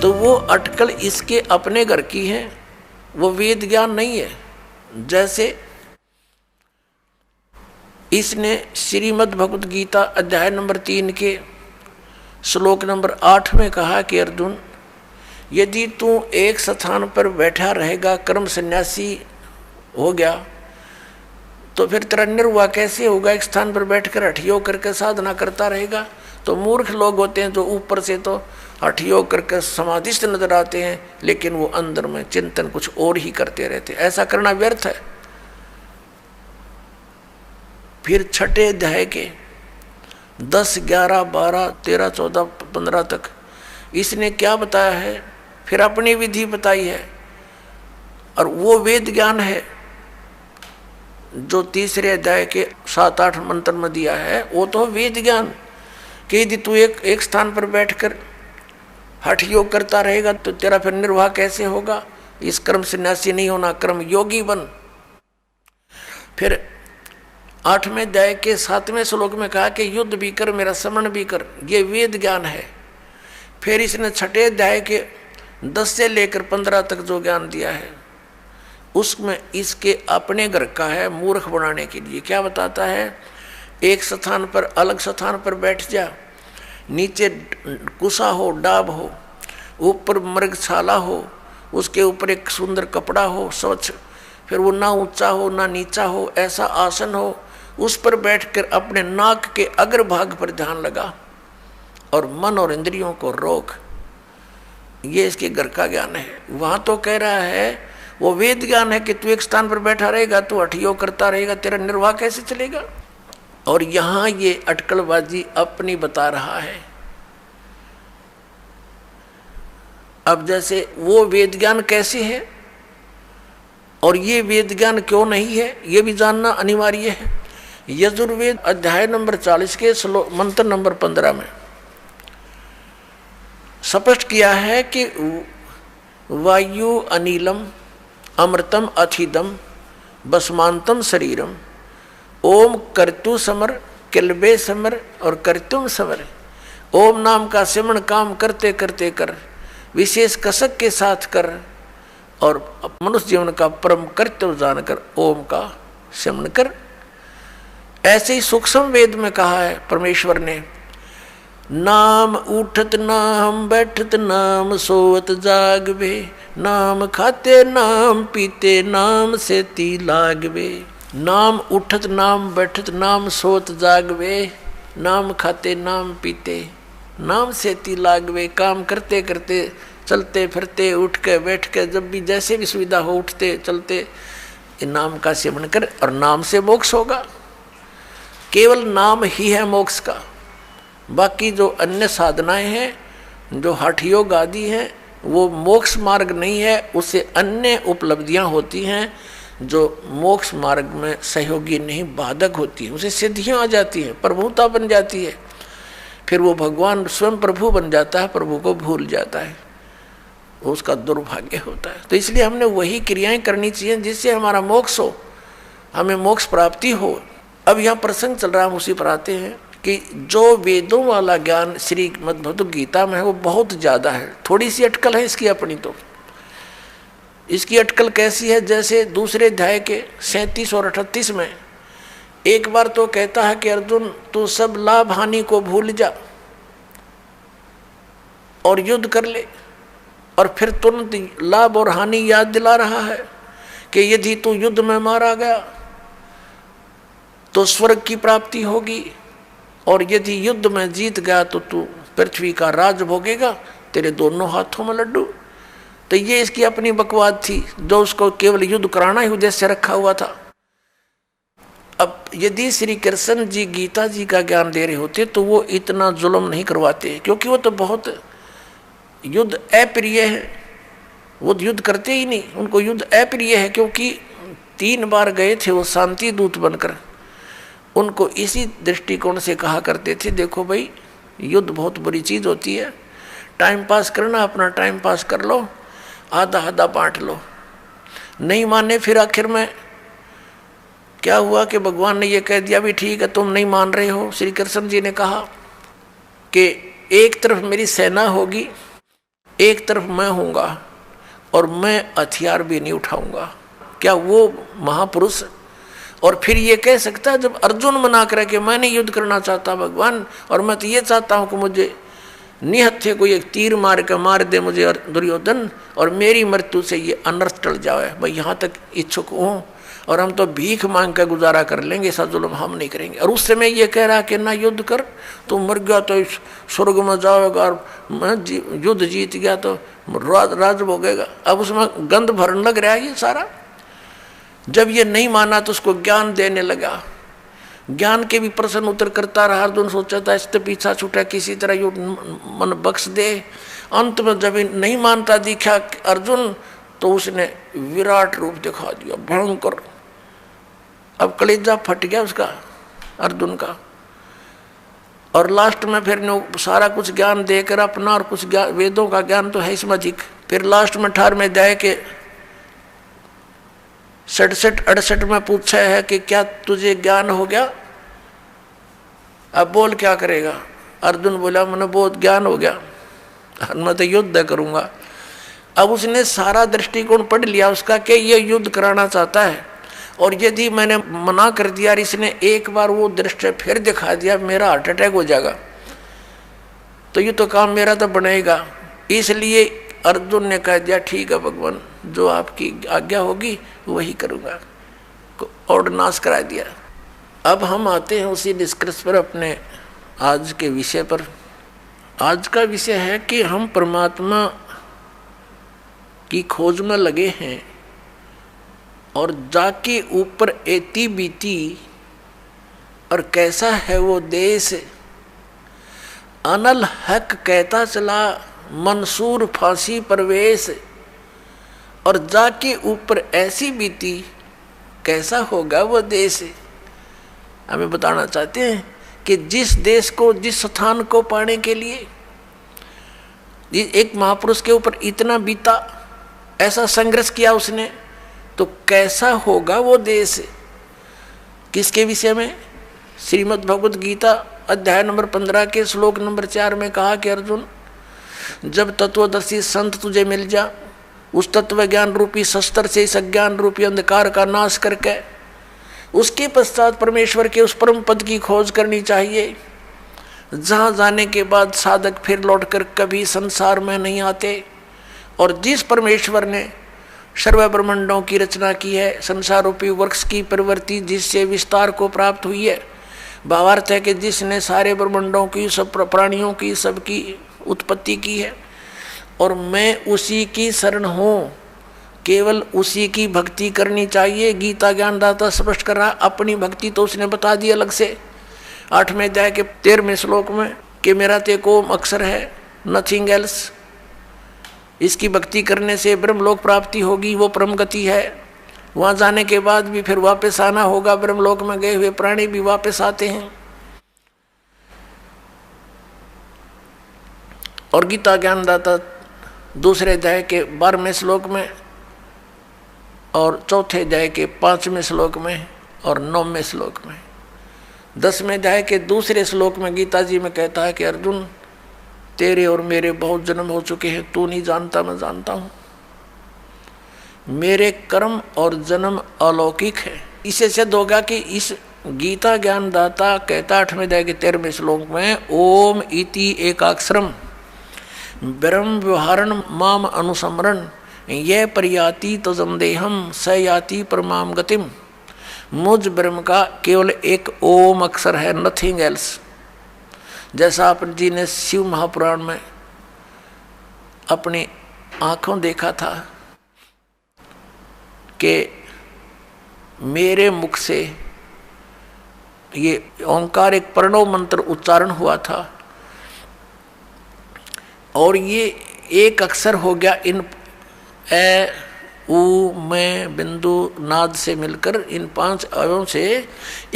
तो वो अटकल इसके अपने घर की है, वो वेद ज्ञान नहीं है। जैसे इसने श्रीमद् भगवत गीता अध्याय नंबर 3 के श्लोक नंबर 8 में कहा कि अर्जुन, यदि तू एक स्थान पर बैठा रहेगा, कर्म सन्यासी हो गया, तो फिर तेरा निर्वाह कैसे होगा? एक स्थान पर बैठकर हठ योग करके साधना करता रहेगा। तो मूर्ख लोग होते हैं जो ऊपर से तो हठ योग करके समाधिस्थ नजर आते हैं, लेकिन वो अंदर में चिंतन कुछ और ही करते रहते हैं। ऐसा करना व्यर्थ है। फिर छठे अध्याय के 10, 11, 12, 13, 14, 15 तक इसने क्या बताया है? फिर अपनी विधि बताई है, और वो वेद ज्ञान है जो तीसरे अध्याय के 7, 8 मंत्र में दिया है। वो तो वेद ज्ञान कि यदि तू एक स्थान पर बैठकर हठ योग करता रहेगा तो तेरा फिर निर्वाह कैसे होगा? इस कर्म सन्यासी नहीं होना, कर्म योगी बन। फिर 8वें अध्याय के 7वें श्लोक में कहा कि युद्ध भी कर, मेरा स्मरण भी कर, ये वेद ज्ञान है। फिर इसने छठे अध्याय के 10 से लेकर 15 तक जो ज्ञान दिया है उसमें इसके अपने घर का है, मूर्ख बनाने के लिए। क्या बताता है? एक स्थान पर, अलग स्थान पर बैठ जा, नीचे कुसा हो, डाब हो, ऊपर मृगशाला हो, उसके ऊपर एक सुंदर कपड़ा हो स्वच्छ, फिर वो ना ऊंचा हो ना नीचा हो, ऐसा आसन हो, उस पर बैठकर अपने नाक के अग्रभाग पर ध्यान लगा और मन और इंद्रियों को रोक। ये इसके घर का ज्ञान है। वहां तो कह रहा है वो वेद ज्ञान है कि तू एक स्थान पर बैठा रहेगा, तू हठ योग करता रहेगा, तेरा निर्वाह कैसे चलेगा? और यहां ये अटकलबाजी अपनी बता रहा है। अब जैसे वो वेद ज्ञान कैसे है और ये वेद ज्ञान क्यों नहीं है, ये भी जानना अनिवार्य है। यजुर्वेद अध्याय नंबर 40 के मंत्र नंबर 15 में स्पष्ट किया है कि वायु अनिलम अमृतम अथिदम भस्मांतम शरीरम ओम कर्तु समर किलबे समर और कर्तुम समर। ओम नाम का सिमरण काम करते करते कर, विशेष कसक के साथ कर, और मनुष्य जीवन का परम कर्तव्य जानकर ओम का सिमरण कर। ऐसे ही सूक्ष्म वेद में कहा है परमेश्वर ने, नाम उठत नाम बैठत नाम सोवत जागवे, नाम खाते नाम पीते नाम से ती लागवे। नाम उठत नाम बैठत नाम सोत जागवे, नाम खाते नाम पीते नाम से ती लागवे। काम करते करते, चलते फिरते, उठ के बैठ के, जब भी जैसे भी सुविधा हो, उठते चलते नाम का सेवन कर, और नाम से मोक्ष होगा। केवल नाम ही है मोक्ष का। बाकी जो अन्य साधनाएं हैं, जो हठ योग आदि हैं, वो मोक्ष मार्ग नहीं है। उससे अन्य उपलब्धियां होती हैं जो मोक्ष मार्ग में सहयोगी नहीं, बाधक होती है। उसे सिद्धियां आ जाती हैं, प्रभुता बन जाती है, फिर वो भगवान स्वयं प्रभु बन जाता है, प्रभु को भूल जाता है, उसका दुर्भाग्य होता है। तो इसलिए हमने वही क्रियाएं करनी चाहिए जिससे हमारा मोक्ष हो, हमें मोक्ष प्राप्ति हो। अब यहाँ प्रसंग चल रहा है, हम उसी पर आते हैं कि जो वेदों वाला ज्ञान श्रीमद् भगवत गीता में है वो बहुत ज़्यादा है। थोड़ी सी अटकल है इसकी अपनी। तो इसकी अटकल कैसी है? जैसे दूसरे अध्याय के 37 और 38 में एक बार तो कहता है कि अर्जुन तू सब लाभ हानि को भूल जा और युद्ध कर ले, और फिर तुरंत लाभ और हानि याद दिला रहा है कि यदि तू युद्ध में मारा गया तो स्वर्ग की प्राप्ति होगी, और यदि युद्ध में जीत गया तो तू पृथ्वी का राज भोगेगा, तेरे दोनों हाथों में लड्डू। तो ये इसकी अपनी बकवाद थी जो उसको केवल युद्ध कराना ही उद्देश्य रखा हुआ था। अब यदि श्री कृष्ण जी गीता जी का ज्ञान दे रहे होते तो वो इतना जुल्म नहीं करवाते, क्योंकि वो तो बहुत युद्ध अप्रिय है, वो युद्ध करते ही नहीं, उनको युद्ध अप्रिय है। क्योंकि 3 बार गए थे वो शांति दूत बनकर, उनको इसी दृष्टिकोण से कहा करते थे, देखो भाई युद्ध बहुत बुरी चीज़ होती है, टाइम पास करना अपना टाइम पास कर लो, आधा आधा बांट लो। नहीं माने, फिर आखिर में क्या हुआ कि भगवान ने ये कह दिया भी ठीक है तुम नहीं मान रहे हो। श्री कृष्ण जी ने कहा कि एक तरफ मेरी सेना होगी एक तरफ मैं हूँगा और मैं हथियार भी नहीं उठाऊंगा, क्या वो महापुरुष? और फिर ये कह सकता है जब अर्जुन मना करे कि मैं नहीं युद्ध करना चाहता भगवान, और मैं तो ये चाहता हूँ कि मुझे निहत्थे को एक तीर मार के मार दे मुझे दुर्योधन, और मेरी मृत्यु से ये अनर्थ टल जाए, मैं यहाँ तक इच्छुक हूँ, और हम तो भीख मांग कर गुजारा कर लेंगे, ऐसा जुल्म हम नहीं करेंगे। और उस समय ये कह रहा कि ना युद्ध कर, तू मर गया तो स्वर्ग में जाओगा, और मैं युद्ध जीत गया तो राज भोगेगा। अब उसमें गंध भरने लग रहा है ये सारा। जब ये नहीं माना तो उसको ज्ञान देने लगा, ज्ञान के भी प्रश्न उत्तर करता रहा। अर्जुन सोचा था इससे पीछा छूटा, किसी तरह युद्ध मन बख्श दे। अंत में जब नहीं मानता दिखा अर्जुन, तो उसने विराट रूप दिखा दिया, भयंकर। अब कलेजा फट गया उसका, अर्जुन का। और लास्ट में फिर सारा कुछ ज्ञान देकर अपना, और कुछ वेदों का ज्ञान तो है इसमें अधिक। फिर लास्ट में 18 में जाए के 67-68 में पूछा है कि क्या तुझे ज्ञान हो गया, अब बोल क्या करेगा? अर्जुन बोला मैंने बहुत ज्ञान हो गया, मैं तो युद्ध करूंगा। अब उसने सारा दृष्टिकोण पढ़ लिया उसका कि ये युद्ध कराना चाहता है, और यदि मैंने मना कर दिया और इसने एक बार वो दृष्टि फिर दिखा दिया, मेरा हार्ट अटैक हो जाएगा, तो ये तो काम मेरा तो बनेगा। इसलिए अर्जुन ने कह दिया ठीक है भगवान, जो आपकी आज्ञा होगी वही करूँगा, और नाश करा दिया। अब हम आते हैं उसी निष्कर्ष पर, अपने आज के विषय पर। आज का विषय है कि हम परमात्मा की खोज में लगे हैं, और जाके ऊपर एती बीती, और कैसा है वो देश, अनल हक कहता चला मंसूर फांसी परवेश। और जाके ऊपर ऐसी बीती, कैसा होगा वो देश। हमें बताना चाहते हैं कि जिस देश को, जिस स्थान को पाने के लिए एक महापुरुष के ऊपर इतना बीता, ऐसा संघर्ष किया उसने, तो कैसा होगा वो देश। किसके विषय में? श्रीमद् भगवद गीता अध्याय नंबर 15 के श्लोक नंबर 4 में कहा कि अर्जुन, जब तत्वदर्शी संत तुझे मिल जा, उस तत्व ज्ञान रूपी शस्त्र से इस अज्ञान रूपी अंधकार का नाश करके उसके पश्चात परमेश्वर के उस परम पद की खोज करनी चाहिए, जहाँ जाने के बाद साधक फिर लौटकर कभी संसार में नहीं आते। और जिस परमेश्वर ने सर्व ब्रह्मांडों की रचना की है, संसार रूपी वृक्ष की प्रवृत्ति जिससे विस्तार को प्राप्त हुई है, भावार्थ है कि जिसने सारे ब्रह्मांडों की, सब प्राणियों की, सबकी उत्पत्ति की है, और मैं उसी की शरण हूँ, केवल उसी की भक्ति करनी चाहिए। गीता ज्ञानदाता स्पष्ट कर रहा, अपनी भक्ति तो उसने बता दी अलग से 8वें अध्याय के 13वें श्लोक में कि मेरा तेको अक्षर है, नथिंग एल्स। इसकी भक्ति करने से ब्रह्मलोक प्राप्ति होगी, वो परम गति है। वहाँ जाने के बाद भी फिर वापस आना होगा, ब्रह्मलोक में गए हुए प्राणी भी वापस आते हैं। और गीता ज्ञानदाता 2 अध्याय के 12वें श्लोक में, और 4 अध्याय के 5वें श्लोक में, और 9वें श्लोक में, 10वें अध्याय के 2 श्लोक में गीता जी में कहता है कि अर्जुन, तेरे और मेरे बहुत जन्म हो चुके हैं, तू नहीं जानता, मैं जानता हूँ। मेरे कर्म और जन्म अलौकिक है। इससे सिद्ध होगा कि इस गीता ज्ञानदाता कहता 8वें अध्याय के 13वें श्लोक में, ओम इति एकाक्षरम ब्रह्म व्यवहारण माम अनुसमरण ये परियाति तजम देहम स याति परमाम गतिम। मुझ ब्रह्म का केवल एक ओम अक्षर है, नथिंग एल्स। जैसा अपन जी ने शिव महापुराण में अपनी आंखों देखा था कि मेरे मुख से ये ओंकार एक प्रणव मंत्र उच्चारण हुआ था, और ये एक अक्षर हो गया इन ए उ में बिंदु नाद से मिलकर इन 5 अवयों से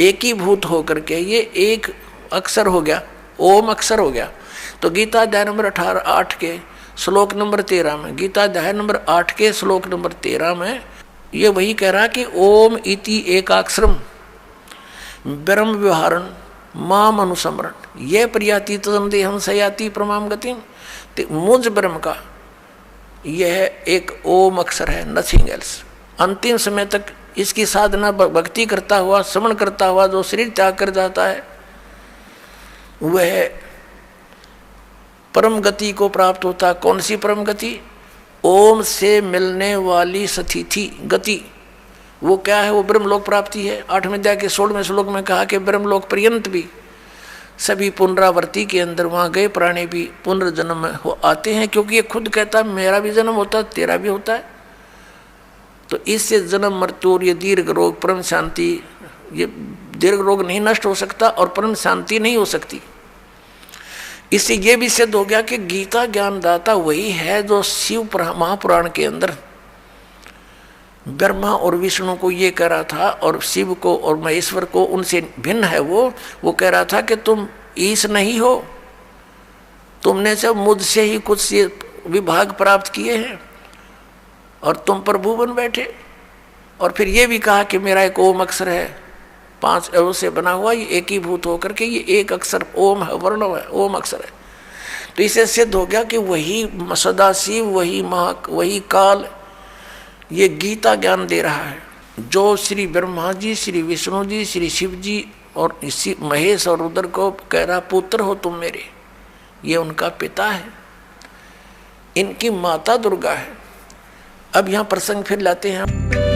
एकीभूत होकर के ये एक अक्षर हो गया, ओम अक्षर हो गया। तो गीता अध्याय नंबर 8 के श्लोक नंबर 13 में, गीता अध्याय नंबर 8 के श्लोक नंबर 13 में ये वही कह रहा कि ओम इति एकाक्षरम ब्रह्म व्यवहारण माम अनुसमरण ये प्रियाति तदम देहम सयाति प्रमाम गतिम। मुझ ब्रह्म का यह एक ओम अक्षर है, नथिंग एल्स। अंतिम समय तक इसकी साधना भक्ति करता हुआ, श्रवण करता हुआ जो शरीर त्याग कर जाता है वह परम गति को प्राप्त होता। कौन सी परम गति? ओम से मिलने वाली स्थिति गति। वो क्या है? वो ब्रह्मलोक प्राप्ति है। 8वें अध्याय के 16वें श्लोक में कहा कि ब्रह्मलोक पर्यंत भी सभी पुनरावृत्ति के अंदर वहाँ गए प्राणी भी पुनर्जन्म हो आते हैं, क्योंकि ये खुद कहता है मेरा भी जन्म होता है, तेरा भी होता है। तो इससे जन्म मृत्यु और ये दीर्घ रोग परम शांति, ये दीर्घ रोग नहीं नष्ट हो सकता और परम शांति नहीं हो सकती। इससे ये भी सिद्ध हो गया कि गीता ज्ञानदाता वही है जो शिव महापुराण के अंदर ब्रह्मा और विष्णु को ये कह रहा था, और शिव को और महेश्वर को उनसे भिन्न है। वो कह रहा था कि तुम ईश नहीं हो, तुमने सब मुझसे ही कुछ विभाग प्राप्त किए हैं और तुम प्रभु बन बैठे। और फिर ये भी कहा कि मेरा एक ओम अक्षर है, 5 अणु से बना हुआ, ये एकीभूत होकर के ये एक अक्षर ओम है, वर्ण है, ओम अक्षर है। तो इसे सिद्ध हो गया कि वही सदाशिव, वही काल ये गीता ज्ञान दे रहा है, जो श्री ब्रह्मा जी, श्री विष्णु जी, श्री शिव जी और इसी महेश और रुद्र को कह रहा पुत्र हो तुम मेरे। ये उनका पिता है, इनकी माता दुर्गा है। अब यहाँ प्रसंग फिर लाते हैं।